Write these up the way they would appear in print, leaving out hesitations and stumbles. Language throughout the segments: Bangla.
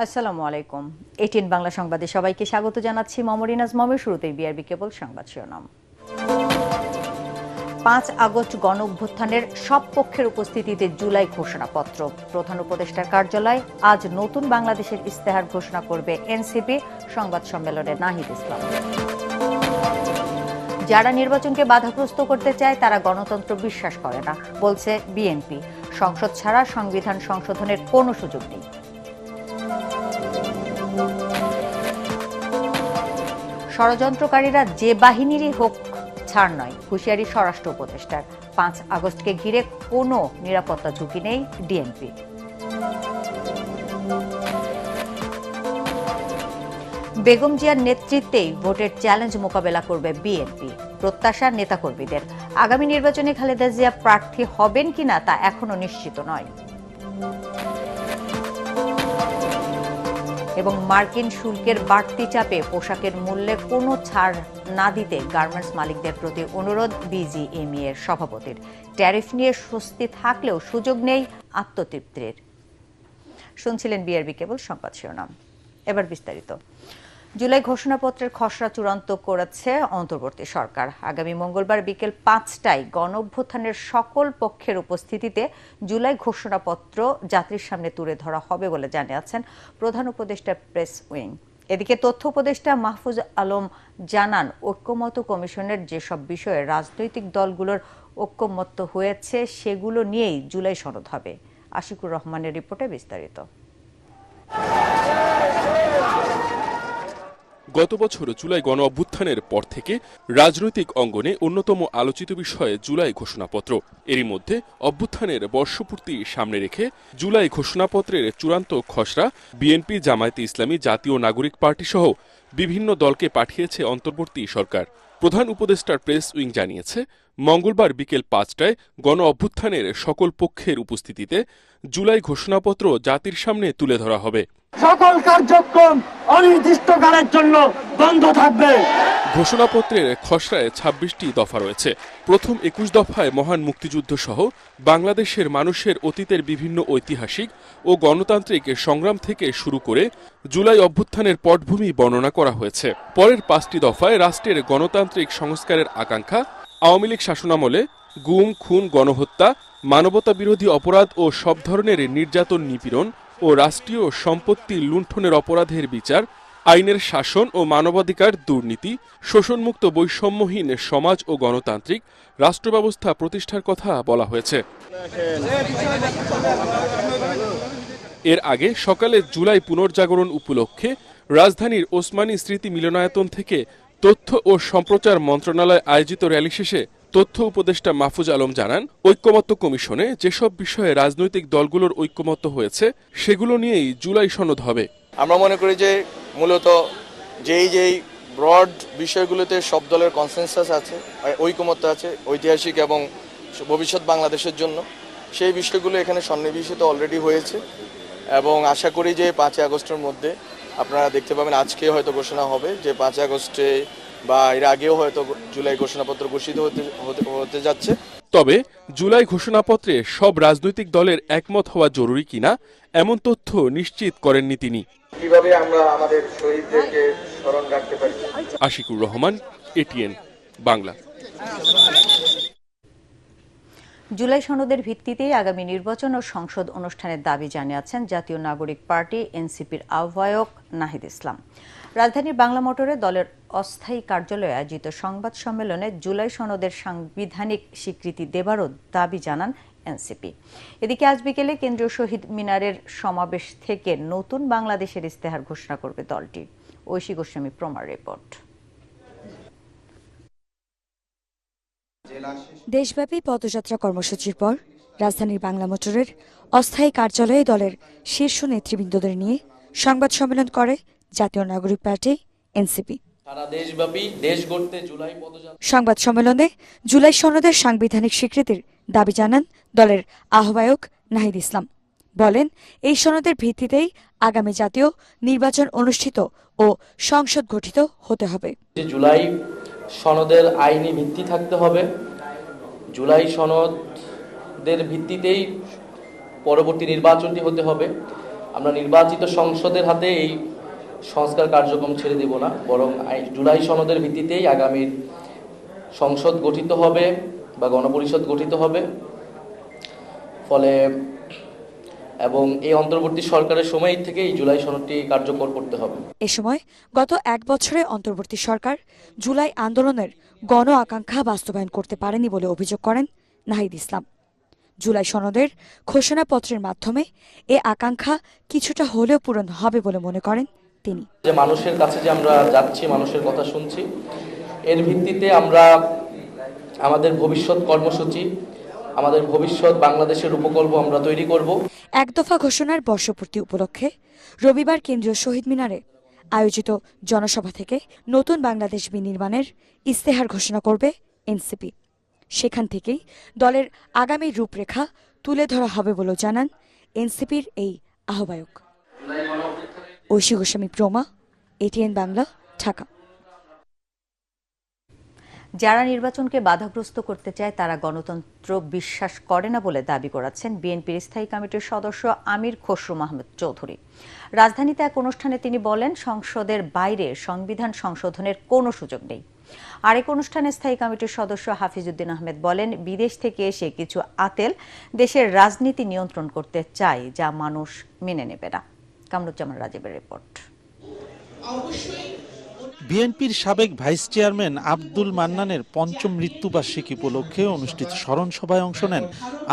আসসালামু আলাইকুম। এটিএন বাংলা সংবাদে সবাইকে স্বাগত জানাচ্ছি। মমরিনাজ মমের শুরুতেই বিআরবি কেবল সংবাদ শিরোনাম। ৫ আগস্ট গণ অভ্যুত্থানের সব পক্ষের উপস্থিতিতে জুলাই ঘোষণাপত্র। প্রধান উপদেষ্টার কার্যালয় আজ নতুন বাংলাদেশের ইস্তেহার ঘোষণা করবে এনসিপি। সংবাদ সম্মেলনে নাহিদ ইসলাম। যারা নির্বাচনকে বাধাগ্রস্ত করতে চায় তারা গণতন্ত্র বিশ্বাস করে না, বলছে বিএনপি। সংসদ ছাড়া সংবিধান সংশোধনের কোনো সুযোগ নেই। ষড়যন্ত্রকারীরা যে বাহিনীরই হোক ছাড় নয়, হুঁশিয়ারি স্বরাষ্ট্র উপদেষ্টার। ৫ আগস্টকে ঘিরে কোনো নিরাপত্তা ঝুঁকি নেই ডিএমপি। বেগম জিয়ার নেতৃত্বেই ভোটের চ্যালেঞ্জ মোকাবেলা করবে বিএনপি। প্রত্যাশা নেতাকর্মীদের। আগামী নির্বাচনে খালেদা জিয়া প্রার্থী হবেন কিনা তা এখনো নিশ্চিত নয়। এবং মার্কিন শুল্কের বাড়তি চাপে পোশাকের মূল্যে কোনো ছাড় না দিতে গার্মেন্টস মালিকদের প্রতি অনুরোধ বিজিএমইএ এর সভাপতির। ট্যারিফ নিয়ে স্বস্তি থাকলেও সুযোগ নেই আত্মতৃপ্তির। শুনছিলেন বিআরবি কেবল সংবাদ শিরোনাম। এবার বিস্তারিত। জুলাই ঘোষণাপত্রের খসড়া চূড়ান্ত করেছে অন্তর্বর্তী সরকার। আগামী মঙ্গলবার বিকেল ৫টায় গণ অভ্যুত্থানের সকল পক্ষের উপস্থিতিতে জুলাই ঘোষণাপত্র জাতির সামনে তুলে ধরা হবে বলে জানিয়েছেন প্রধান উপদেষ্টা প্রেস উইং। এদিকে তথ্য উপদেষ্টা মাহফুজ আলম জানান, ঐক্যমত্য কমিশনের যেসব বিষয়ে রাজনৈতিক দলগুলোর ঐক্যমত্য হয়েছে সেগুলো নিয়েই জুলাই সনদ হবে। আশিকুর রহমানের রিপোর্টে বিস্তারিত। গত বছর জুলাই গণ অভ্যুত্থানের পর থেকে রাজনৈতিক অঙ্গনে অন্যতম আলোচিত বিষয় জুলাই ঘোষণাপত্র। এরই মধ্যে অভ্যুত্থানের বর্ষপূর্তি সামনে রেখে জুলাই ঘোষণাপত্রের চূড়ান্ত খসড়া বিএনপি, জামায়াতে ইসলামী, জাতীয় নাগরিক পার্টি সহ বিভিন্ন দলকে পাঠিয়েছে অন্তর্বর্তী সরকার। প্রধান উপদেষ্টার প্রেস উইং জানিয়েছে, মঙ্গলবার বিকেল ৫টায় গণ অভ্যুত্থানের সকল পক্ষের উপস্থিতিতে জুলাই ঘোষণাপত্র জাতির সামনে তুলে ধরা হবে। সকল কার্যক্রম অনির্দিষ্টকালের জন্য বন্ধ থাকবে। ঘোষণাপত্রের খসড়ায় ২৬টি দফা রয়েছে। প্রথম ২১ দফায় মহান মুক্তিযুদ্ধ সহ বাংলাদেশের মানুষের অতীতের বিভিন্ন ঐতিহাসিক ও গণতান্ত্রিক সংগ্রাম থেকে শুরু করে জুলাই অভ্যুত্থানের পটভূমি বর্ণনা করা হয়েছে। পরের ৫টি দফায় রাষ্ট্রের গণতান্ত্রিক সংস্কারের আকাঙ্ক্ষা, আওয়ামী লীগ শাসনামলে গুম, খুন, গণহত্যা, মানবতা বিরোধী অপরাধ ও সব ধরনের নির্যাতন, নিপীড়ন ও রাষ্ট্রীয় সম্পত্তি লুণ্ঠনের অপরাধের বিচার, আইনের শাসন ও মানবাধিকার, দুর্নীতি, শোষণমুক্ত বৈষম্যহীন সমাজ ও গণতান্ত্রিক রাষ্ট্র ব্যবস্থা প্রতিষ্ঠার কথা বলা হয়েছে। এর আগে সকালে জুলাই পুনর্জাগরণ উপলক্ষে রাজধানীর ওসমানী স্মৃতি মিলনায়তন থেকে তথ্য ও সম্প্রচার মন্ত্রণালয় আয়োজিত র্যালি শেষে তথ্য উপদেষ্টা মাহফুজ আলম জানান, ঐক্যমত্য কমিশনে যেসব বিষয়ে রাজনৈতিক দলগুলোর ঐক্যমত্য হয়েছে সেগুলো নিয়েই জুলাই সনদ হবে। আমরা মনে করি যে মূলত যেই ব্রড বিষয়গুলোতে সব দলের কনসেনসাস আছে, ঐক্যমত্য আছে ঐতিহাসিক এবং ভবিষ্যৎ বাংলাদেশের জন্য, সেই বিষয়গুলো এখানে সন্নিবেশিত অলরেডি হয়েছে এবং আশা করি যে ৫ আগস্টের মধ্যে আপনারা দেখতে পাবেন। আজকে হয়তো ঘোষণা হবে যে ৫ আগস্টে বা এর আগেও হয়তো জুলাই ঘোষণাপত্র ঘোষিত হতে যাচ্ছে। তবে জুলাই ঘোষণাপত্রে সব রাজনৈতিক দলের একমত হওয়া জরুরি কিনা এমন তথ্য নিশ্চিত করেননি তিনি। কিভাবে আমরা আমাদের শহীদদেরকে স্মরণ রাখতে পারি। আশিকুর রহমান, এটিএন বাংলা। জুলাই সনদের ভিত্তিতেই আগামী নির্বাচন ও সংসদ অনুষ্ঠানের দাবি জানিয়েছেন জাতীয় নাগরিক পার্টি এনসিপির আহ্বায়ক নাহিদ ইসলাম। রাজধানীর বাংলা মোটরে দলের অস্থায়ী কার্যালয়ে আয়োজিত সংবাদ সম্মেলনে জুলাই সনদের সাংবিধানিক স্বীকৃতি দেবারও দাবি জানান এনসিপি। এদিকে আজ বিকেলে কেন্দ্রীয় শহীদ মিনারের সমাবেশ থেকে নতুন বাংলাদেশের ইস্তেহার ঘোষণা করবে দলটি। ঐশী গোস্বামী প্রমার রিপোর্ট। দেশব্যাপী পদযাত্রা কর্মসূচির পর রাজধানীর বাংলা মোটরের অস্থায়ী কার্যালয়ে দলের শীর্ষ নেতৃবৃন্দদের নিয়ে সংবাদ সম্মেলন করে জাতীয় নাগরিক পার্টি এনসিপি। সংবাদ সম্মেলনে জুলাই সনদের সাংবিধানিক স্বীকৃতির দাবি জানান দলের আহ্বায়ক নাহিদ ইসলাম। বলেন, এই সনদের ভিত্তিতেই আগামী জাতীয় নির্বাচন অনুষ্ঠিত ও সংসদ গঠিত হতে হবে। জুলাই সনদের আইনি ভিত্তি থাকতে হবে। জুলাই সনদের ভিত্তিতেই পরবর্তী নির্বাচনটি হতে হবে। আমরা নির্বাচিত সংসদের হাতে এই সংস্কার কার্যক্রম ছেড়ে দেব না, বরং জুলাই সনদের ভিত্তিতেই আগামীর সংসদ গঠিত হবে বা গণপরিষদ গঠিত হবে। ফলে এবং এই অন্তর্বর্তী সরকারের সময় থেকেই জুলাই সনদটি কার্যকর করতে হবে। এ সময় গত এক বছরে অন্তর্বর্তী সরকার জুলাই আন্দোলনের গণ আকাঙ্ক্ষা বাস্তবায়ন করতে পারেনি বলে অভিযোগ করেন নাহিদ ইসলাম। জুলাই সনদের ঘোষণাপত্রের মাধ্যমে এ আকাঙ্ক্ষা কিছুটা হলেও পূরণ হবে বলে মনে করেন তিনি। যে মানুষের কাছে যে আমরা যাচ্ছি, মানুষের কথা শুনছি, এর ভিত্তিতে আমরা আমাদের ভবিষ্যৎ কর্মসূচি, আমাদের ভবিষ্যৎ বাংলাদেশের উপকল্প আমরা তৈরি করব। এক দফা ঘোষণার বর্ষপূর্তি উপলক্ষে রবিবার কেন্দ্রীয় শহীদ মিনারে আয়োজিত জনসভা থেকে নতুন বাংলাদেশ বিনির্মাণের ইস্তেহার ঘোষণা করবে এনসিপি। সেখান থেকেই দলের আগামী রূপরেখা তুলে ধরা হবে বলেও জানান এনসিপির এই আহ্বায়ক। ঐশী গোস্বামী প্রমা, এটিএন বাংলা, ঢাকা। যারা নির্বাচনকে বাধাগ্রস্ত করতে চায় তারা গণতন্ত্র বিশ্বাস করে না বলে দাবি করেছেন বিএনপির স্থায়ী কমিটির সদস্য আমির খসরু মাহমুদ চৌধুরী। রাজধানীতে এক অনুষ্ঠানে তিনি বলেন, সংসদের বাইরে সংবিধান সংশোধনের কোনো সুযোগ নেই। আরেক অনুষ্ঠানে স্থায়ী কমিটির সদস্য হাফিজউদ্দিন আহমেদ বলেন, বিদেশ থেকে এসে কিছু আতেল দেশের রাজনীতি নিয়ন্ত্রণ করতে চায়, যা মানুষ মেনে নেবে না। কামরুজ্জামান রাজীবের রিপোর্ট। বিএনপির সাবেক ভাইস চেয়ারম্যান আব্দুল মান্নানের পঞ্চম মৃত্যুবার্ষিকী উপলক্ষে অনুষ্ঠিত স্মরণ সভায় অংশ নেন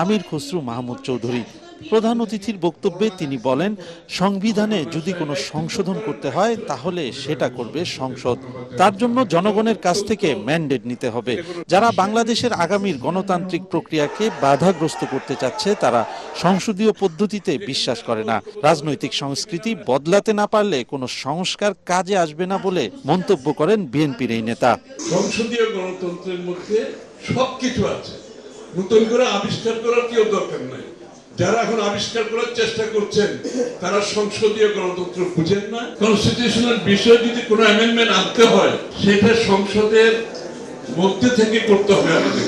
আমির খসরু মাহমুদ চৌধুরী। প্রধান অতিথির বক্তব্যে তিনি বলেন, সংবিধানে যদি কোনো সংশোধন করতে হয় তাহলে সেটা করবে সংসদ। তার জন্য জনগণের কাছ থেকে ম্যান্ডেট নিতে হবে। যারা বাংলাদেশের আগামীর গণতান্ত্রিক প্রক্রিয়াকে বাধাগ্রস্ত করতে চাচ্ছে তারা সংসদীয় পদ্ধতিতে বিশ্বাস করে না। রাজনৈতিক সংস্কৃতি বদলাতে না পারলে কোনো সংস্কার কাজে আসবে না বলে মন্তব্য করেন বিএনপির এই নেতা। সংসদীয় গণতন্ত্রের মধ্যে সবকিছু আছে, নতুন করে আবিষ্কার করার কেউ দরকার নাই। যারা এখন আবিষ্কার করার চেষ্টা করছেন তারা সংসদীয় গণতন্ত্র বুঝেন না। কনস্টিটিউশনাল বিষয় যদি কোনো অ্যামেন্ডমেন্ট আনতে হয় সেটা সংসদের মধ্যে থেকে করতে হবে আমাদের।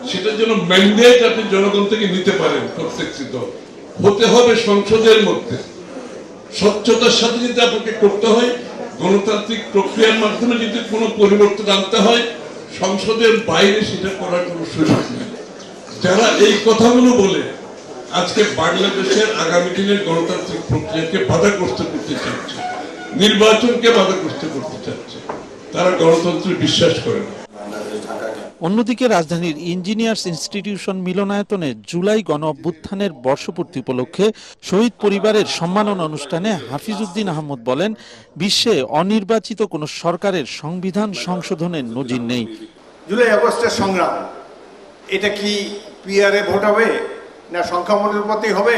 সেটার জন্য ম্যান্ডেট আপনি জনগণ থেকে নিতে পারেন, প্রত্যেকটি দল হতে হবে সংসদের মধ্যে। স্বচ্ছতার সাথে যদি আপনাকে করতে হয়, গণতান্ত্রিক প্রক্রিয়ার মাধ্যমে যদি কোনো পরিবর্তন আনতে হয়, সংসদের বাইরে সেটা করার কোনো সুযোগ নেই। যারা এই কথাগুলো বলে আজকে বাংলাদেশের আগামী দিনের গণতান্ত্রিক প্রক্রিয়াকে বাধাগ্রস্ত করতে চাচ্ছে, নির্বাচনকে বাধাগ্রস্ত করতে চাচ্ছে, তারা গণতন্ত্রে বিশ্বাস করে না। অন্যদিকে রাজধানীর ইঞ্জিনিয়ার্স ইনস্টিটিউশন মিলনায়তনে জুলাই গণ অভ্যুত্থানের বর্ষপূর্তি উপলক্ষে শহীদ পরিবারের সম্মাননা অনুষ্ঠানে হাফিজউদ্দিন আহমদ বলেন, বিশ্বে অনির্বাচিত কোনো সরকারের সংবিধান সংশোধনের নজির নেই। জুলাই আগস্টের সংগ্রাম, এটা কি পিআরএ ভোট হবে, না সংখ্যানুপাতি হবে,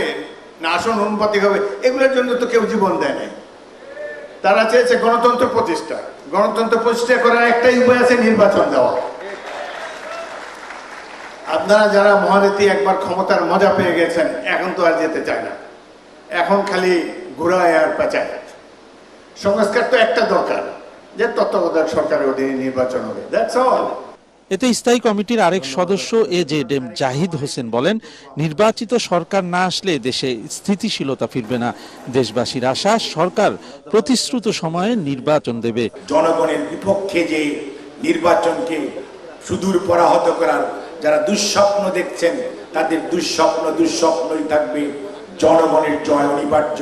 না আসন অনুপাতি হবে, এগুলোর জন্য তো কেউ জীবন দেয় নাই। তারা চেয়েছে গণতন্ত্র প্রতিষ্ঠা। গণতন্ত্র প্রতিষ্ঠা করার একটাই উপায় আছে, নির্বাচন দেওয়া। আপনারা যারা মহারথী একবার ক্ষমতার মজা পেয়ে গেছেন, এখন তো আর যেতে চায় না, এখন খালি ঘোরায় আর পেঁচায়। সংস্কার তো একটা দরকার, যে তত্ত্বাবধায়ক সরকারের অধীনে নির্বাচন হবে, দ্যাটস অল। এতে স্থায়ী কমিটির আরেক সদস্য এজেডএম জাহিদ হোসেন বলেন, নির্বাচিত সরকার না আসলে দেশে স্থিতিশীলতা ফিরবে না। দেশবাসীর আশা, সরকার প্রতিশ্রুত সময়ে নির্বাচন দেবে। জনগণের বিপক্ষে যে নির্বাচনকে সুদূর পরাহত করার যারা দুঃস্বপ্ন দেখছেন, তাদের দুঃস্বপ্নই থাকবে। জনগণের জয় অনিবার্য।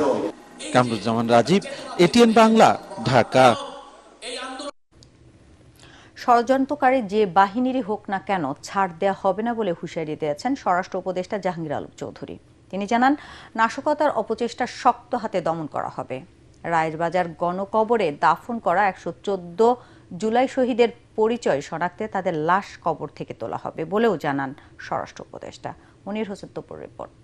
কামরুজ্জামান রাজীব, এটিএন বাংলা, ঢাকা। ষড়যন্ত্রকারী যে বাহিনীরই হোক না কেন ছাড় দেওয়া হবে না বলে হুঁশিয়ারি দিয়েছেন স্বরাষ্ট্র উপদেষ্টা জাহাঙ্গীর আলম চৌধুরী। তিনি জানান, নাশকতার অপচেষ্টা শক্ত হাতে দমন করা হবে। রায়ের বাজার গণকবরে দাফন করা 114 জুলাই শহীদের পরিচয় শনাক্তে তাদের লাশ কবর থেকে তোলা হবে বলেও জানান স্বরাষ্ট্র উপদেষ্টা। মনির হোসেন তপুর রিপোর্ট।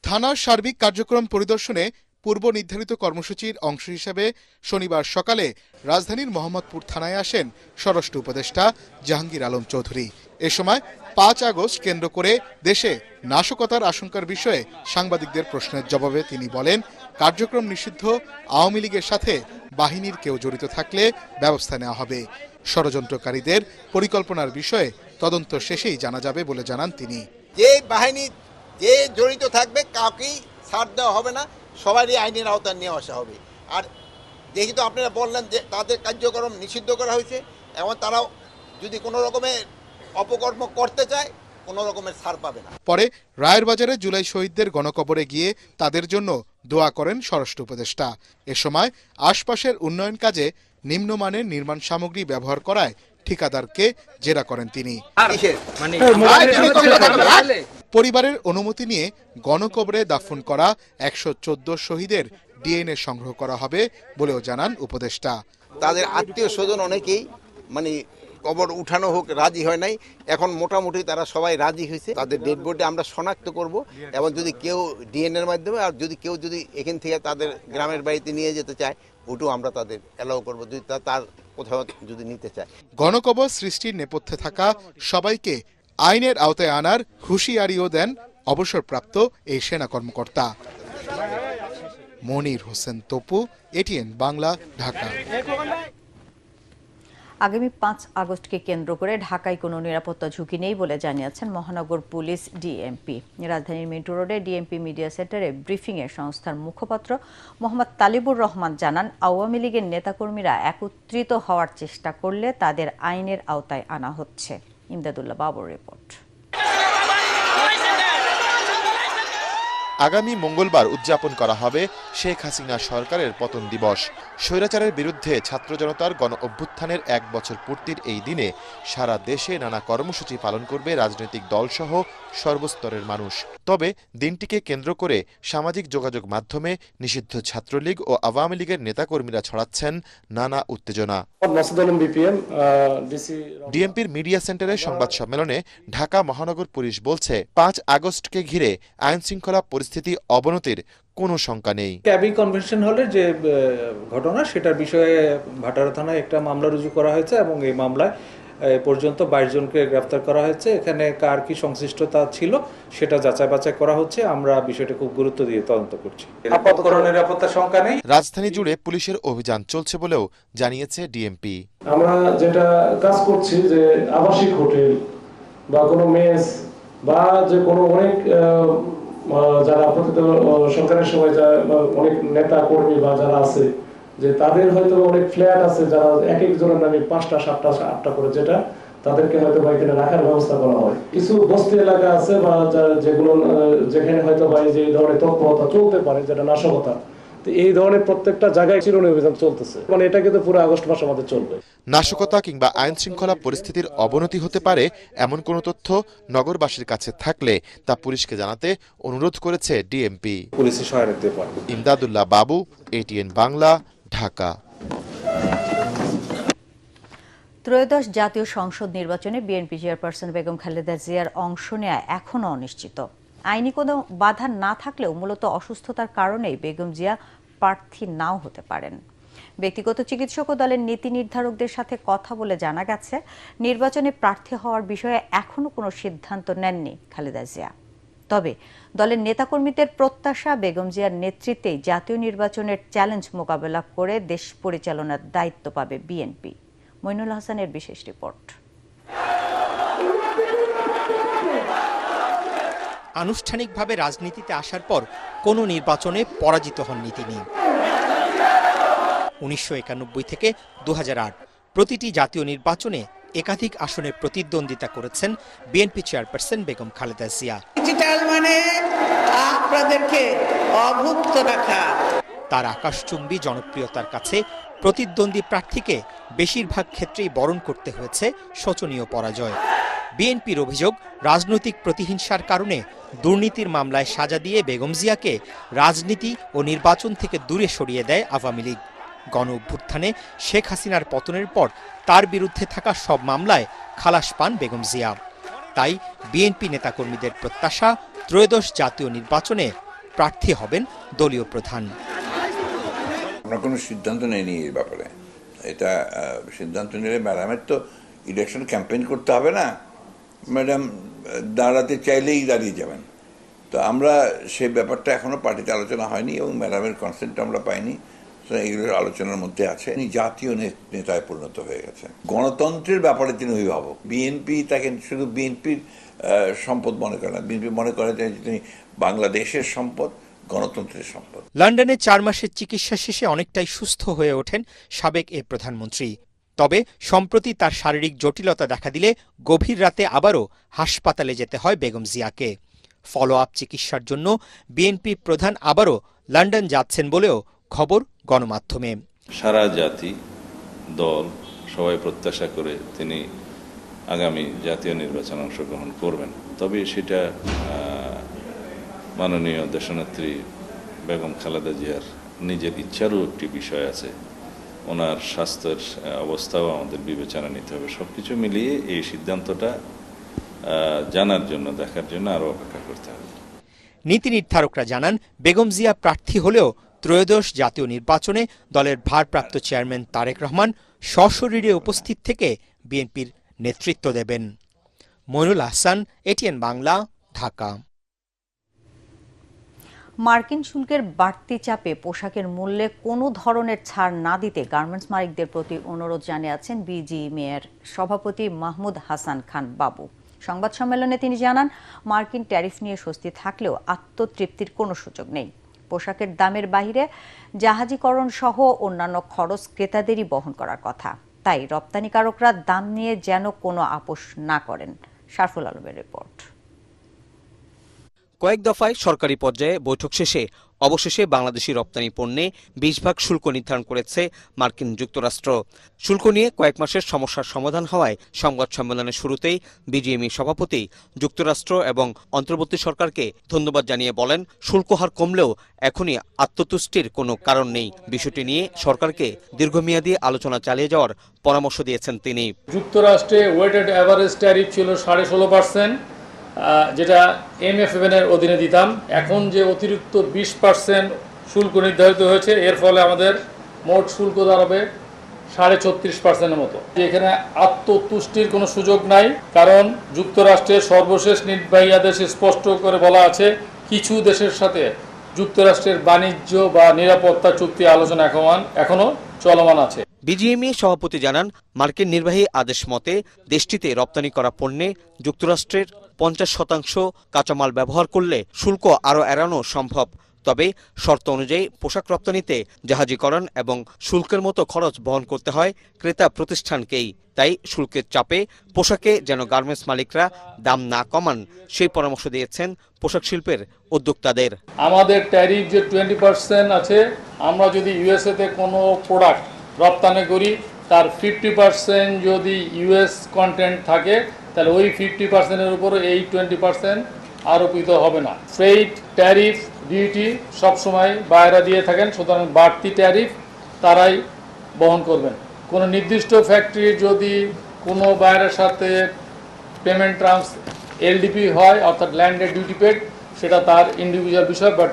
থানার সার্বিক কার্যক্রম পরিদর্শনে পূর্ব নির্ধারিত কর্মসূচির অংশ হিসেবে শনিবার সকালে রাজধানীর মোহাম্মদপুর থানায় আসেন স্বরাষ্ট্র উপদেষ্টা জাহাঙ্গীর আলম চৌধুরী। এ সময় 5 আগস্ট কেন্দ্র করে দেশে নাশকতার আশঙ্কার বিষয়ে সাংবাদিকদের প্রশ্নের জবাবে তিনি বলেন, কার্যক্রম নিষিদ্ধ আওয়ামী লীগের সাথে বাহিনীর কেউ জড়িত থাকলে ব্যবস্থা নেওয়া হবে। ষড়যন্ত্রকারীদের পরিকল্পনার বিষয়ে তদন্ত শেষেই জানা যাবে বলে জানান তিনি। যে বাহিনী যে জড়িত থাকবে কাউকেই ছাড় দেওয়া হবে না, সবারই আইনের আওতায় নিয়ে আসা হবে। আর যেহেতু আপনারা বললেন যে তাদের কার্যক্রম নিষিদ্ধ করা হয়েছে, এবং তারাও যদি কোনো রকমের অপকর্ম করতে চায় কোনো রকমের ছাড় পাবে না। পরে রায়ের বাজারে জুলাই শহীদদের গণকবরে গিয়ে তাদের জন্য দোয়া করেন স্বরাষ্ট্র উপদেষ্টা। এ সময় আশপাশের উন্নয়ন কাজে নিম্নমানের নির্মাণ সামগ্রী ব্যবহার করায় ঠিকাদারকে জেরা করেন তিনি। পরিবারের অনুমতি নিয়ে গণকবরে দাফন করা 114 শহীদের ডিএনএ সংগ্রহ করা হবে বলেও জানান উপদেষ্টা। তাদের আত্মীয় স্বজন অনেকেই কবর উঠানো হোক রাজি হয় নাই, এখন মোটামুটি তারা সবাই রাজি হয়েছে। তাদের ডেড বডি আমরা শনাক্ত করব, এবং যদি কেউ ডিএনএর মাধ্যমে, আর যদি কেউ এখান থেকে তাদের গ্রামের বাড়িতে নিয়ে যেতে চায়, ওটাও আমরা তাদের অ্যালাউ করবো, যদি তার কোথাও যদি নিতে চায়। গণকবর সৃষ্টির নেপথ্যে থাকা সবাইকে আইনের আওতায় আনার হুঁশিয়ারিও দেন অবসরপ্রাপ্ত এই সেনা কর্মকর্তা। মনির হোসেন তপু, এটিএন বাংলা, ঢাকা। আগামী 5 আগস্টকে কেন্দ্র করে ঢাকায় কোনো নিরাপত্তা ঝুঁকি নেই বলে জানিয়েছেন মহানগর পুলিশ ডিএমপি। রাজধানীর মিন্টু রোডে ডিএমপি মিডিয়া সেন্টারে ব্রিফিংয়ে সংস্থার মুখপাত্র মোহাম্মদ তালিবুর রহমান জানান, আওয়ামী লীগের নেতাকর্মীরা একত্রিত হওয়ার চেষ্টা করলে তাদের আইনের আওতায় আনা হচ্ছে। ইমদাদুল্লাহ বাবুর রিপোর্ট। আগামী মঙ্গলবার উদযাপন করা হবে শেখ হাসিনা সরকারের পতন দিবস। স্বৈরাচারের বিরুদ্ধে ছাত্র জনতার গণ অভ্যুত্থানের 1 বছর পূর্তির এই দিনে সারা দেশে নানা কর্মসূচি পালন করবে রাজনৈতিক দলসহ সর্বস্তরের মানুষ। তবে দিনটিকে কেন্দ্র করে সামাজিক যোগাযোগ মাধ্যমে নিষিদ্ধ ছাত্রলীগ ও আওয়ামী লীগের নেতাকর্মীরা ছড়াচ্ছেন নানা উত্তেজনা। ডিএমপির মিডিয়া সেন্টারে সংবাদ সম্মেলনে ঢাকা মহানগর পুলিশ বলছে, 5 আগস্টকে ঘিরে আইন শৃঙ্খলা পরিস্থিতি অবনতির কোনো শঙ্কা নেই। ক্যাবি কনভেনশন হলের যে ঘটনা, সেটার বিষয়ে ভাটারা থানায় একটা মামলা রুজু করা হয়েছে, এবং এই মামলায় পর্যন্ত 22 জনকে গ্রেফতার করা হয়েছে। এখানে কার কি সংশ্লিষ্টতা ছিল সেটা যাচাই বাছাই করা হচ্ছে। আমরা বিষয়টা খুব গুরুত্ব দিয়ে তদন্ত করছি। কোনো নিরাপত্তা শঙ্কা নেই। রাজধানী জুড়ে পুলিশের অভিযান চলছে বলেও জানিয়েছে ডিএমপি। আমরা যেটা কাজ করছি, যে আবাসিক হোটেল বা কোনো মেস বা যে কোনো অনেক যারা প্রকৃত সরকারের সময় অনেক নেতা কর্মী বা যারা আছে, যে তাদের হয়তো অনেক ফ্ল্যাট আছে, যারা এক একজনের নামে 5টা 7টা 8টা করে, যেটা তাদেরকে হয়তো বা এখানে রাখার ব্যবস্থা করা হয়। কিছু বস্তি এলাকা আছে বা যেগুলো যেখানে হয়তো বা যে ধরনের তৎপরতা চলতে পারে, যেটা নাশকতা, এই ধরনের প্রত্যেকটা জায়গায় চিরুনি অভিযান চলতেছে। মানে এটা কিন্তু পুরো আগস্ট মাসের মধ্যে চলবে। নাশকতা কিংবা আইন শৃঙ্খলা পরিস্থিতির অবনতি হতে পারে এমন কোনো তথ্য নগরবাসীর কাছে থাকলে তা পুলিশকে জানাতে অনুরোধ করেছে ডিএমপি। পুলিশের সহায়তা দিতে পারে। ইমদাদুল্লাহ বাবু, এটিএন বাংলা, ঢাকা। ত্রয়োদশ জাতীয় সংসদ নির্বাচনে বিএনপি চেয়ারপারসন বেগম খালেদা জিয়ার অংশ নেওয়া এখনও অনিশ্চিত। আইনি কোনো বাধা না থাকলেও মূলত অসুস্থতার কারণেই বেগম জিয়া প্রার্থী নাও হতে পারেন। ব্যক্তিগত চিকিৎসক ও দলের নীতি নির্ধারকদের সাথে কথা বলে জানা গেছে, নির্বাচনে প্রার্থী হওয়ার বিষয়ে এখনও কোনো সিদ্ধান্ত নেননি খালেদা জিয়া। তবে দলের নেতাকর্মীদের প্রত্যাশা, বেগম জিয়ার নেতৃত্বেই জাতীয় নির্বাচনের চ্যালেঞ্জ মোকাবেলা করে দেশ পরিচালনার দায়িত্ব পাবে বিএনপি। মইনুল হাসানের বিশেষ রিপোর্ট। আনুষ্ঠানিকভাবে রাজনীতিতে আসার পর কোনো নির্বাচনে পরাজিত হননি তিনি। 1991 থেকে 2008 প্রতিটি জাতীয় নির্বাচনে একাধিক আসনে প্রতিদ্বন্দ্বিতা করেছেন BNP chairperson Begum Khaleda Zia. Digital মানে আপনাদেরকে অভুক্ত রাখা। তার আকাশচুম্বী জনপ্রিয়তার কাছে প্রতিদ্বন্দ্বী প্রার্থীকে বেশিরভাগ ক্ষেত্রেই বরণ করতে হয়েছে শোচনীয় পরাজয়। বিএনপির অভিযোগ, রাজনৈতিক প্রতিহিংসার কারণে দুর্নীতির মামলায় সাজা দিয়ে বেগম জিয়াকে রাজনীতি ও নির্বাচন থেকে দূরে সরিয়ে দেয় আওয়ামী লীগ। গণ অভ্যুত্থানে শেখ হাসিনার পতনের পর তার বিরুদ্ধে থাকা সব মামলায় খালাস পান বেগম জিয়া। তাই বিএনপি নেতাকর্মীদের প্রত্যাশা, ত্রয়োদশ জাতীয় নির্বাচনে প্রার্থী হবেন দলীয় প্রধান। আমরা কোনো সিদ্ধান্ত নেইনি এই ব্যাপারে। এটা সিদ্ধান্ত নিলে ম্যাডামের তো ইলেকশন ক্যাম্পেইন করতে হবে না, ম্যাডাম দাঁড়াতে চাইলেই দাঁড়িয়ে যাবেন। তো আমরা সেই ব্যাপারটা এখনো পার্টিতে আলোচনা হয়নি এবং ম্যাডামের কনসেন্ট আমরা পাইনি। এগুলোর আলোচনার মধ্যে আছে। জাতীয় নেতায় পরিণত হয়ে গেছে। গণতন্ত্রের ব্যাপারে তিনি অভিভাবক। বিএনপি তাকে শুধু বিএনপির সম্পদ মনে করে না। বিএনপি মনে করে যে তিনি বাংলাদেশের সম্পদ, গণতন্ত্রের সম্পদ। লন্ডনে 4 মাসের চিকিৎসা শেষে অনেকটাই সুস্থ হয়ে ওঠেন সাবেক এই প্রধানমন্ত্রী। তবে সম্প্রতি তার শারীরিক জটিলতা দেখা দিলে গভীর রাতে আবারও হাসপাতালে যেতে হয় বেগম জিয়াকে। ফলো আপ চিকিৎসার জন্য বিএনপি প্রধান আবারও লন্ডন যাচ্ছেন বলেও খবর গণমাধ্যমে। সারা জাতি, দল সবাই প্রত্যাশা করে তিনি আগামী জাতীয় নির্বাচনে অংশগ্রহণ করবেন। তবে সেটা মাননীয় দেশনেত্রী বেগম খালেদা জিয়ার নিজের ইচ্ছারও একটি বিষয় আছে। ওনার স্বাস্থ্যের অবস্থাও আমাদের বিবেচনা নিতে হবে। সবকিছু মিলিয়ে এই সিদ্ধান্তটা জানার জন্য, দেখার জন্য আরও অপেক্ষা করতে হবে। নীতি নির্ধারকরা জানান, বেগম জিয়া প্রার্থী হলেও ত্রয়োদশ জাতীয় নির্বাচনে দলের ভারপ্রাপ্ত চেয়ারম্যান তারেক রহমান সশরীরে উপস্থিত থেকে বিএনপির নেতৃত্ব দেবেন। মইনুল আহসান, এটিএন বাংলা, ঢাকা। মার্কিন শুল্কের বাড়তি চাপে পোশাকের মূল্যে কোনো ধরনের ছাড় না দিতে গার্মেন্টস মালিকদের প্রতি অনুরোধ জানিয়েছেন বিজিএমইএর সভাপতি মাহমুদ হাসান খান বাবু। সংবাদ সম্মেলনে তিনি জানান, মার্কিন ট্যারিফ নিয়ে স্বস্তি থাকলেও আত্মতৃপ্তির কোনো সুযোগ নেই। পোশাকের দামের বাইরে জাহাজীকরণ সহ অন্যান্য খরচ ক্রেতাদেরই বহন করার কথা। তাই রপ্তানিকারকরা দাম নিয়ে যেন কোনো আপোষ না করেন। শারফুল আলমের রিপোর্ট। কয়েক দফায় সরকারি পর্যায়ে বৈঠক শেষে অবশেষে বাংলাদেশি রপ্তানি পণ্যে 20% শুল্ক নির্ধারণ করেছে মার্কিন যুক্তরাষ্ট্র। শুল্ক নিয়ে কয়েক মাসের সমস্যার সমাধান হওয়ায় সংবাদ সম্মেলনের শুরুতেই বিজিএমই সভাপতি যুক্তরাষ্ট্র এবং অন্তর্বর্তী সরকারকে ধন্যবাদ জানিয়ে বলেন, শুল্ক হার কমলেও এখনই আত্মতুষ্টির কোনো কারণ নেই। বিষয়টি নিয়ে সরকারকে দীর্ঘমেয়াদী আলোচনা চালিয়ে যাওয়ার পরামর্শ দিয়েছেন তিনি। যুক্তরাষ্ট্রে ওয়েটেড অ্যাভারেজ ট্যারিফ ছিল 16.5%, যেটা MFN এর অধীনে দিতাম। এখন যে অতিরিক্ত 20% শুল্ক নির্ধারিত হয়েছে, এর ফলে আমাদের মোট শুল্ক দাঁড়াবে 36.5%-এর মতো। এখানে আত্মতুষ্টির কোনো সুযোগ নাই, কারণ যুক্তরাষ্ট্রের সর্বশেষ নির্বাহী আদেশে স্পষ্ট করে বলা আছে, কিছু দেশের সাথে যুক্তরাষ্ট্রের বাণিজ্য বা নিরাপত্তা চুক্তি আলোচনা এখনো চলমান আছে। বিজিএমই সভাপতি জানান, মার্কিন নির্বাহী আদেশ মতে দেশটিতে রপ্তানি করা পণ্যে যুক্তরাষ্ট্রের 50% কাঁচামাল ব্যবহার করলে শুল্ক আরও এড়ানো সম্ভব। তবে শর্ত অনুযায়ী পোশাক রপ্তানিতে জাহাজীকরণ এবং শুল্কের মতো খরচ বহন করতে হয় ক্রেতা প্রতিষ্ঠানকেই। তাই শুল্কের চাপে পোশাকে যেন গার্মেন্টস মালিকরা দাম না কমান, সেই পরামর্শ দিয়েছেন পোশাক শিল্পের উদ্যোক্তাদের। আমাদের ট্যারিফ যে 20% আছে, আমরা যদি ইউএসএতে কোনো প্রোডাক্ট রপ্তানি করি, তার 50% যদি ইউএস কন্টেন্ট থাকে, তাহলে ওই 50%-এর উপরে এই 20% আরোপিত হবে না। ফ্রেট, ট্যারিফ, ডিউটি সবসময় বাইরে দিয়ে থাকেন, সুতরাং বাড়তি ট্যারিফ তারাই বহন করবেন। কোনো নির্দিষ্ট ফ্যাক্টরি যদি কোনো বাইরের সাথে পেমেন্ট টার্মস LDP হয়, অর্থাৎ ল্যান্ডেড ডিউটি পেড, সেটা তার ইন্ডিভিজুয়াল বিষয়, বাট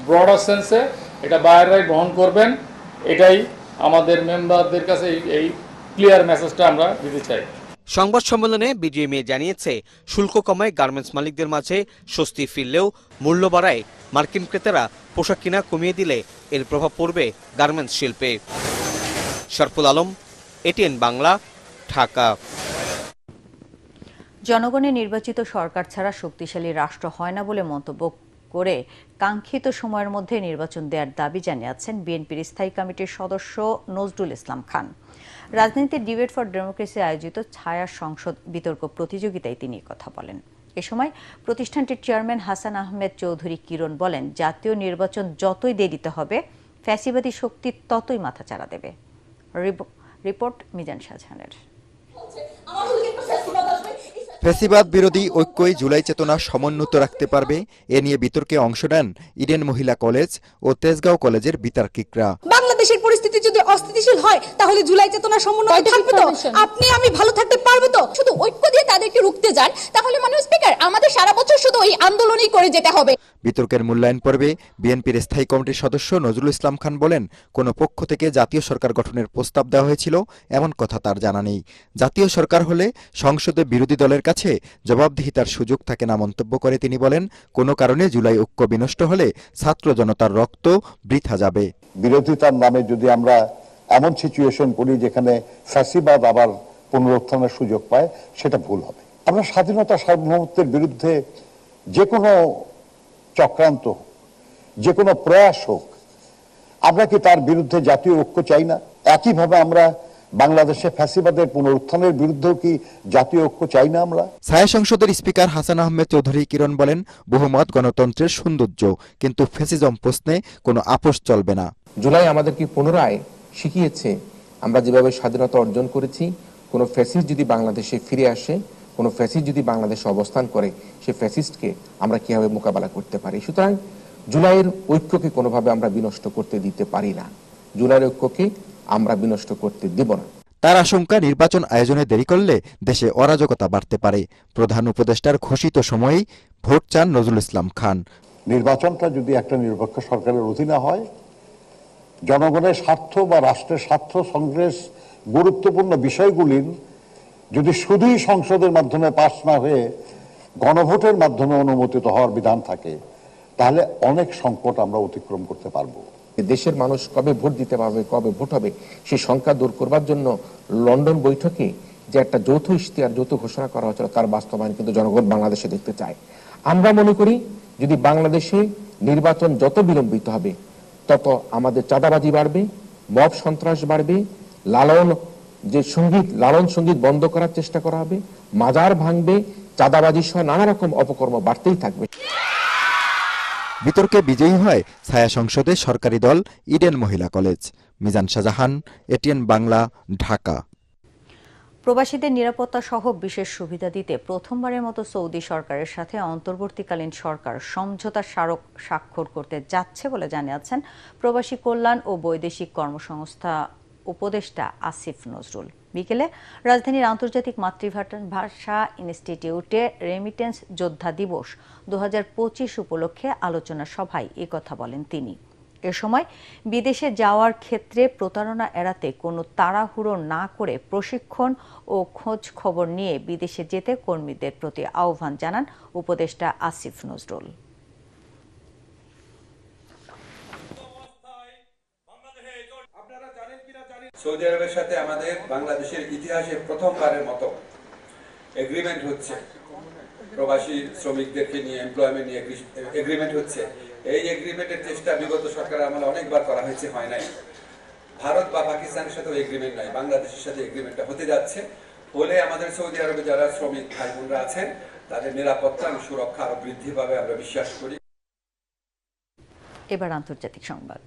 ব্রডার সেন্সে এটা বাইরেরাই বহন করবেন। এটাই আমাদের মেম্বারদের কাছে এই ক্লিয়ার মেসেজটা আমরা দিতে চাই। সংবাদ সম্মেলনে বিজিএমইএ জানিয়েছে, শুল্ক কমায় গার্মেন্টস মালিকদের মাঝে স্বস্তি ফিরলেও মূল্য বাড়ায় মার্কিন ক্রেতারা পোশাক কিনা কমিয়ে দিলে এর প্রভাব পড়বে গার্মেন্টস শিল্পে। শারফুল আলম, এটিএন বাংলা, ঢাকা। জনগণের নির্বাচিত সরকার ছাড়া শক্তিশালী রাষ্ট্র হয় না বলে মন্তব্য করে কাঙ্ক্ষিত সময়ের মধ্যে নির্বাচন দেওয়ার দাবি জানিয়েছেন বিএনপির স্থায়ী কমিটির সদস্য নজরুল ইসলাম খান। রাজনীতির ডিবেট ফর ডেমোক্রেসি আয়োজিত ছায়া সংসদ বিতর্ক প্রতিযোগিতায় তিনি কথা বলেন। এ সময় প্রতিষ্ঠানটির চেয়ারম্যান হাসান আহমেদ চৌধুরী কিরণ বলেন, জাতীয় নির্বাচন যতই দেরিতে হবে, ফ্যাসিবাদী শক্তি ততই মাথাচাড়া দেবে। রিপোর্ট মিজান শাহজাহানের। ফ্যাসিবাদ বিরোধী ঐক্যই জুলাই চেতনা সমুন্নত রাখতে পারবে, এ নিয়ে বিতর্কে অংশ নেন ইডেন মহিলা কলেজ ও তেজগাঁও কলেজের বিতার্কিকরা। বাংলাদেশের পরিস্থিতি যদি অস্থিতিশীল হয়, তাহলে জুলাই চেতনা সমুন্নত থাকবে তো? আপনি আমি ভালো থাকতে পারবো তো? শুধু ঐক্য দিয়ে তাদেরকে রুখতে যান, তাহলে মাননীয় স্পিকার, আমাদের সারা বছর শুধু এই আন্দোলনই করে যেতে হবে। বিতর্কের মূল্যায়ন পর্বে বিএনপির স্থায়ী কমিটির সদস্য নজরুল ইসলাম খান বলেন, কোনো পক্ষ থেকে জাতীয় সরকার গঠনের প্রস্তাব দেওয়া হয়েছিল এমন কথা তার জানা নেই। জাতীয় সরকার হলে সংসদে বিরোধী দলের কাছে জবাবদিহিতার সুযোগ থাকে না মন্তব্য করে তিনি বলেন, কোনো কারণে জুলাই ঐক্য বিনষ্ট হলে ছাত্র জনতার রক্ত বৃথা যাবে। বিরোধিতার নামে যদি আমরা এমন সিচুয়েশন করি যেখানে ফ্যাসিবাদ আবার পুনরুত্থানের সুযোগ পায়, সেটা ভুল হবে। আমরা স্বাধীনতা সার্বভৌমত্বের বিরুদ্ধে যে কোনো চক্রান্ত, যে কোনো প্রয়াস হোক, আমরা কি তার বিরুদ্ধে জাতীয় ঐক্য চাই না? একইভাবে আমরা বাংলাদেশে ফ্যাসিবাদের পুনরুত্থানের বিরুদ্ধেও কি জাতীয় ঐক্য চাই না আমরা? ছায়া সংসদের স্পিকার হাসান আহমেদ চৌধুরী কিরণ বলেন, বহুমত গণতন্ত্রের সৌন্দর্য, কিন্তু ফ্যাসিজম প্রশ্নে কোনো আপোষ চলবে না। জুলাই আমাদেরকে পুনরায় শিখিয়েছে, আমরা যেভাবে স্বাধীনতা অর্জন করেছি, কোনো ফ্যাসিস্ট যদি বাংলাদেশে ফিরে আসে, কোনো ফ্যাসিস্ট যদি বাংলাদেশে অবস্থান করে, সেই ফ্যাসিস্টকে আমরা কিভাবে মোকাবেলা করতে পারি। সুতরাং জুলাইয়ের ঐক্যকে কোনোভাবে আমরা বিনষ্ট করতে দিতে পারি না। জুলাইয়ের ঐক্যকে আমরা বিনষ্ট করতে দেব না। তার আশঙ্কা, নির্বাচন আয়োজনে দেরি করলে দেশে অরাজকতা বাড়তে পারে। প্রধান উপদেষ্টার ঘোষিত সময়েই ভোট চান নজরুল ইসলাম খান। নির্বাচনটা যদি একটা নিরপেক্ষ সরকারের অধীনে হয়, জনগণের স্বার্থ বা রাষ্ট্রের স্বার্থ সংশ্লিষ্ট গুরুত্বপূর্ণ বিষয়গুলির যদি শুধুই সংসদের মাধ্যমে পাস না হয়ে গণভোটের মাধ্যমে অনুমোদিত হওয়ার বিধান থাকে, তাহলে অনেক সংকট আমরা অতিক্রম করতে পারবো। দেশের মানুষ কবে ভোট দিতে পারবে, কবে ভোট হবে, সেই সংখ্যা দূর করবার জন্য লন্ডন বৈঠকে যে একটা যৌথ ইশতেহার, যৌথ ঘোষণা করা হয়েছিল, তার বাস্তবায়ন কিন্তু জনগণ বাংলাদেশে দেখতে চায়। আমরা মনে করি যদি বাংলাদেশে নির্বাচন যত বিলম্বিত হবে, তত আমাদের চাঁদাবাজি বাড়বে, মব সন্ত্রাস বাড়বে, লালন সঙ্গীত বন্ধ করার চেষ্টা করা হবে, মাজার ভাঙবে, চাঁদাবাজি সহ নানা রকম অপকর্ম বাড়তেই থাকবে। বিতর্কে বিজয়ী হয় ছায়া সংসদে সরকারি দল ইডেন মহিলা কলেজ। মিজান শাহজাহান, এটিএন বাংলা, ঢাকা। প্রবাসীদের নিরাপত্তা সহ বিশেষ সুবিধা দিতে প্রথমবারের মতো সৌদি সরকারের সাথে অন্তর্বর্তীকালীন সরকার সমঝোতা স্মারক স্বাক্ষর করতে যাচ্ছে বলে জানিয়েছেন প্রবাসী কল্যাণ ও বৈদেশিক কর্মসংস্থা উপদেষ্টা আসিফ নজরুল। বিকেলে রাজধানীর আন্তর্জাতিক মাতৃভাষা ইনস্টিটিউটে রেমিটেন্স যোদ্ধা দিবস 2025 উপলক্ষে আলোচনা সভায় একথা বলেন তিনি। এ সময় বিদেশে যাওয়ার ক্ষেত্রে প্রতারণা এড়াতে কোনো তাড়াহুড়ো না করে প্রশিক্ষণ ও খোঁজ খবর নিয়ে বিদেশে যেতে কর্মীদের প্রতি আহ্বান জানান উপদেষ্টা আসিফ নজরুল। সৌদি আরবের সাথে আমাদের বাংলাদেশের ইতিহাসে প্রথমবারের মতো এগ্রিমেন্ট হচ্ছে, প্রবাসী শ্রমিকদেরকে নিয়ে এমপ্লয়মেন্ট নিয়ে এগ্রিমেন্ট হচ্ছে। এই এগ্রিমেন্টের চেষ্টা বিগত সরকারের আমলে অনেকবার করা হয়েছে, হয় নাই। ভারত বা পাকিস্তানের সাথেও এগ্রিমেন্ট নাই, বাংলাদেশের সাথে এগ্রিমেন্টটা হতে যাচ্ছে। হলে আমাদের সৌদি আরবে যারা শ্রমিক ভাই বোনরা আছেন, তাদের নিরাপত্তা এবং সুরক্ষা আরো বৃদ্ধি পাবে আমরা বিশ্বাস করি। এবার আন্তর্জাতিক সংবাদ।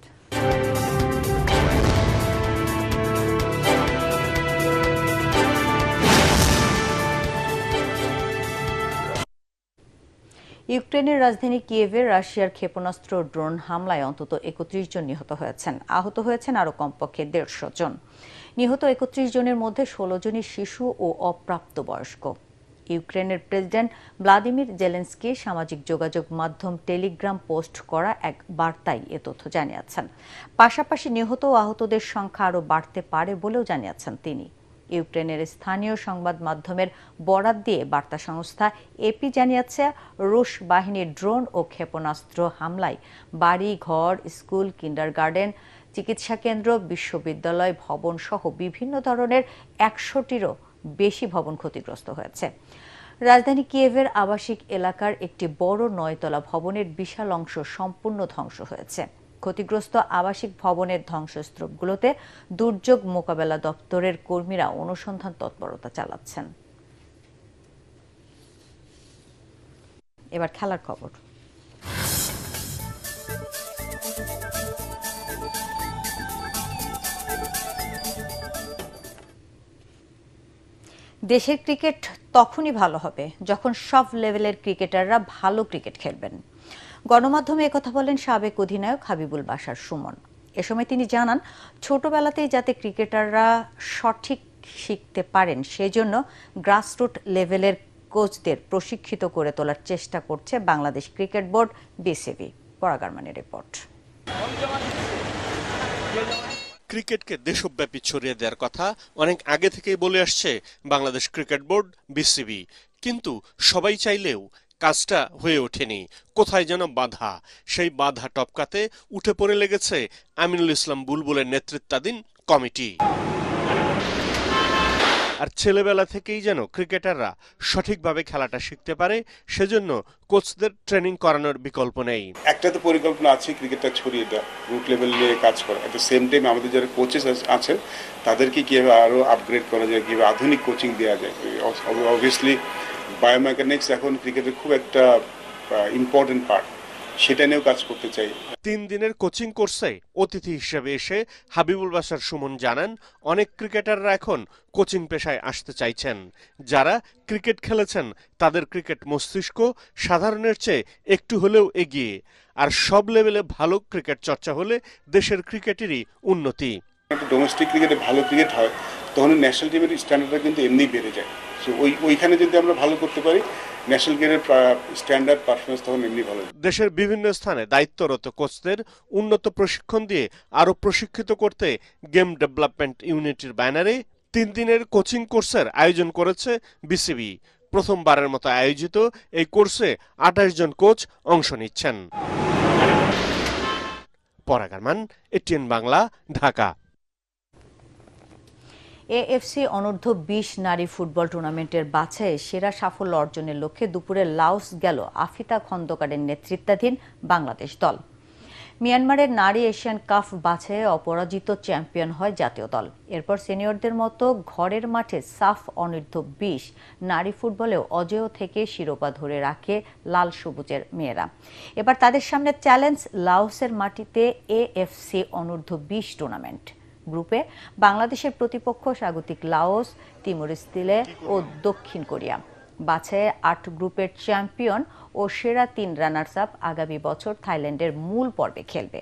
ইউক্রেনের রাজধানী কিয়েভে রাশিয়ার ক্ষেপণাস্ত্র ড্রোন হামলায় অন্তত 31 জন নিহত হয়েছেন। আহত হয়েছেন আরও কমপক্ষে 150 জন। নিহত 31 জনের মধ্যে 16 জনই শিশু ও অপ্রাপ্তবয়স্ক। ইউক্রেনের প্রেসিডেন্ট ভ্লাদিমির জেলেনস্কি সামাজিক যোগাযোগ মাধ্যম টেলিগ্রাম পোস্ট করা এক বার্তায় এ তথ্য জানিয়েছেন। পাশাপাশি নিহত ও আহতদের সংখ্যা আরও বাড়তে পারে বলেও জানিয়েছেন তিনি। ইউক্রেনের স্থানীয় সংবাদ মাধ্যমের বরাত দিয়ে বার্তা সংস্থা এপি জানিয়েছে, রুশ বাহিনীর ড্রোন ও ক্ষেপণাস্ত্র হামলায় বাড়ি, ঘর, স্কুল, কিন্ডারগার্টেন, চিকিৎসা কেন্দ্র, বিশ্ববিদ্যালয় ভবন সহ বিভিন্ন ধরনের 100টিরও বেশি ভবন ক্ষতিগ্রস্ত হয়েছে। রাজধানী কিয়েভের আবাসিক এলাকার একটি বড় 9তলা ভবনের বিশাল অংশ সম্পূর্ণ ধ্বংস হয়েছে। ক্ষতিগ্রস্ত আবাসিক ভবনের ধ্বংসস্তূপগুলোতে দুর্যোগ মোকাবেলা দপ্তরের কর্মীরা অনুসন্ধান তৎপরতা চালাচ্ছেন। এবার খেলার খবর। দেশের ক্রিকেট তখনই ভালো হবে যখন সব লেভেলের ক্রিকেটাররা ভালো ক্রিকেট খেলবেন। গণমাধ্যমে একথা বলেন সাবেক অধিনায়ক হাবিবুল বাশার সুমন। এ সময় তিনি জানান, ছোটবেলাতেই যাতে ক্রিকেটাররা সঠিক শিখতে পারেন সেজন্য গ্রাসরুট লেভেলের কোচদের প্রশিক্ষিত করে তোলার চেষ্টা করছে বাংলাদেশ ক্রিকেট বোর্ড, বিসিবি। পরাগারমানের রিপোর্ট। ক্রিকেটকে দেশব্যাপী ছড়িয়ে দেওয়ার কথা অনেক আগে থেকেই বলে আসছে বাংলাদেশ ক্রিকেট বোর্ড, বিসিবি, কিন্তু সবাই চাইলেও কাজটা হয়ে ওঠেনি। কোথায় যেন বাধা, সেই বাধা টপকাতে উঠে পড়ে লেগেছে আমিনুল ইসলাম বুলবুলের নেতৃত্বাধীন কমিটি। আর ছেলেবেলা থেকেই যেন ক্রিকেটাররা সঠিকভাবে খেলাটা শিখতে পারে, সেজন্য কোচদের ট্রেনিং করানোর বিকল্প নেই। একটা তো পরিকল্পনা আছে ক্রিকেটটা ছড়িয়ে দেওয়া, রুট লেভেলে কাজ করা। এট দ্য সেম টাইম আমাদের যারা কোচেস আছেন তাদেরকে কীভাবে আরও আপগ্রেড করা যায়, কীভাবে আধুনিক কোচিং দেওয়া যায়। অবভিয়াসলি বায়োমেকানিক্স এখন ক্রিকেটের খুব একটা ইম্পর্টেন্ট পার্ট, সেটা নিয়েও কাজ করতে চাই। 3 দিনের কোচিং কোর্সে অতিথি হিসেবে এসে হাবিবুল বাশার সুমন জানান, অনেক ক্রিকেটাররা এখন কোচিং পেশায় আসতে চাইছেন। যারা ক্রিকেট খেলেছেন তাদের ক্রিকেট মস্তিষ্ক সাধারণের চেয়ে একটু হলেও এগিয়ে, আর সব লেভেলে ভালো ক্রিকেট চর্চা হলে দেশের ক্রিকেটেরই উন্নতি। ডোমেস্টিক ক্রিকেটে ভালো ক্রিকেট হয় তখন ন্যাশনাল টিমের স্ট্যান্ডার্ডটা কিন্তু এমনি বেড়ে যায়। সো ওইখানে যদি আমরা ভালো করতে পারি, ন্যাশনাল গেমের স্ট্যান্ডার্ড পারফরমেন্স তখন এমনি ভালো। দেশের বিভিন্ন স্থানে দায়িত্বরত কোচদের উন্নত প্রশিক্ষণ দিয়ে আরও প্রশিক্ষিত করতে গেম ডেভেলপমেন্ট ইউনিটির ব্যানারে 3 দিনের কোচিং কোর্সের আয়োজন করেছে বিসিবি। প্রথমবারের মতো আয়োজিত এই কোর্সে 28 জন কোচ অংশ নিচ্ছেন। পরাগ আরমান, এটিএন বাংলা, ঢাকা। এএফসি অনূর্ধ্ব 20 নারী ফুটবল টুর্নামেন্টের বাছাইয়ে সেরা সাফল্য অর্জনের লক্ষ্যে দুপুরে লাওস গেল আফিতা খন্দকারের নেতৃত্বাধীন বাংলাদেশ দল। মিয়ানমারের নারী এশিয়ান কাপ বাছাইয়ে অপরাজিত চ্যাম্পিয়ন হয় জাতীয় দল। এরপর সিনিয়রদের মতো ঘরের মাঠে সাফ অনূর্ধ্ব 20 নারী ফুটবলেও অজেয় থেকে শিরোপা ধরে রাখে লাল সবুজের মেয়েরা। এবার তাদের সামনে চ্যালেঞ্জ লাওসের মাটিতে এএফসি অনূর্ধ্ব 20 টুর্নামেন্ট। গ্রুপে বাংলাদেশের প্রতিপক্ষ স্বাগতিক লাওস, তিমুর-ইস্তিলে ও দক্ষিণ কোরিয়া। বাছাইয়ে 8 গ্রুপের চ্যাম্পিয়ন ও সেরা 3 রানার্স আপ আগামী বছর থাইল্যান্ডের মূল পর্বে খেলবে।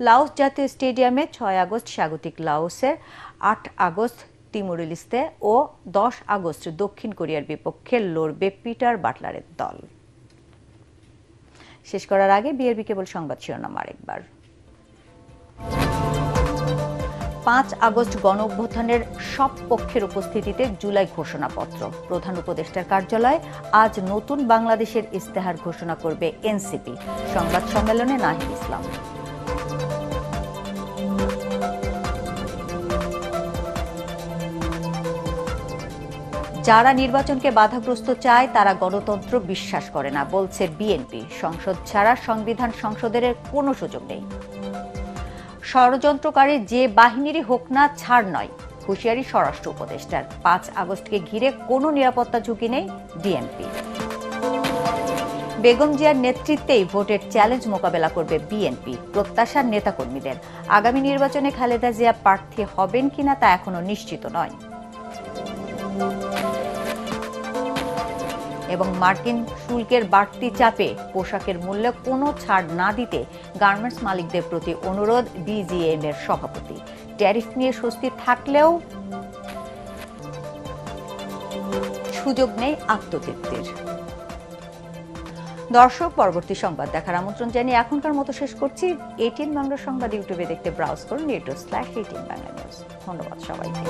লাওস জাতীয় স্টেডিয়ামে 6 আগস্ট স্বাগতিক লাওসের, 8 আগস্ট তিমুর-ইস্তে ও 10 আগস্ট দক্ষিণ কোরিয়ার বিপক্ষে লড়বে পিটার বাটলারের দল। শেষ করার আগে বিআরবি কেবল সংবাদ শিরোনাম আরেকবার। 5 আগস্ট গণ অভ্যুত্থানের সব পক্ষের উপস্থিতিতে জুলাই ঘোষণাপত্র। প্রধান উপদেষ্টার কার্যালয়ে আজ নতুন বাংলাদেশের ইস্তেহার ঘোষণা করবে এনসিপি। সংবাদ সম্মেলনে নাহিদ ইসলাম। যারা নির্বাচনকে বাধাগ্রস্ত চায় তারা গণতন্ত্র বিশ্বাস করে না, বলছে বিএনপি। সংসদ ছাড়া সংবিধান সংশোধনের কোনো সুযোগ নেই। ষড়যন্ত্রকারী যে বাহিনীরই হোক না, ছাড় নয়, হুঁশিয়ারি স্বরাষ্ট্র উপদেষ্টার। 5 আগস্টকে ঘিরে কোনো নিরাপত্তা ঝুঁকি নেই ডিএমপি। বেগম জিয়ার নেতৃত্বেই ভোটের চ্যালেঞ্জ মোকাবেলা করবে বিএনপি, প্রত্যাশার নেতাকর্মীদের। আগামী নির্বাচনে খালেদা জিয়া প্রার্থী হবেন কিনা তা এখনো নিশ্চিত নয়। এবং মার্কিন শুল্কের বাড়তি চাপে পোশাকের মূল্যে কোনো ছাড় না দিতে গার্মেন্টস মালিকদের প্রতি অনুরোধ বিজিএম এর সভাপতি। ট্যারিফ নিয়ে স্বস্তি থাকলেও সুযোগ নেই আত্মতৃপ্তির। দর্শক, পরবর্তী সংবাদ দেখার আমন্ত্রণ জানিয়ে এখনকার মতো শেষ করছি। এটিএন বাংলা সংবাদ ইউটিউবে দেখতে ব্রাউজ করুন youtube/18 বাংলা নিউজ। ধন্যবাদ সবাইকে।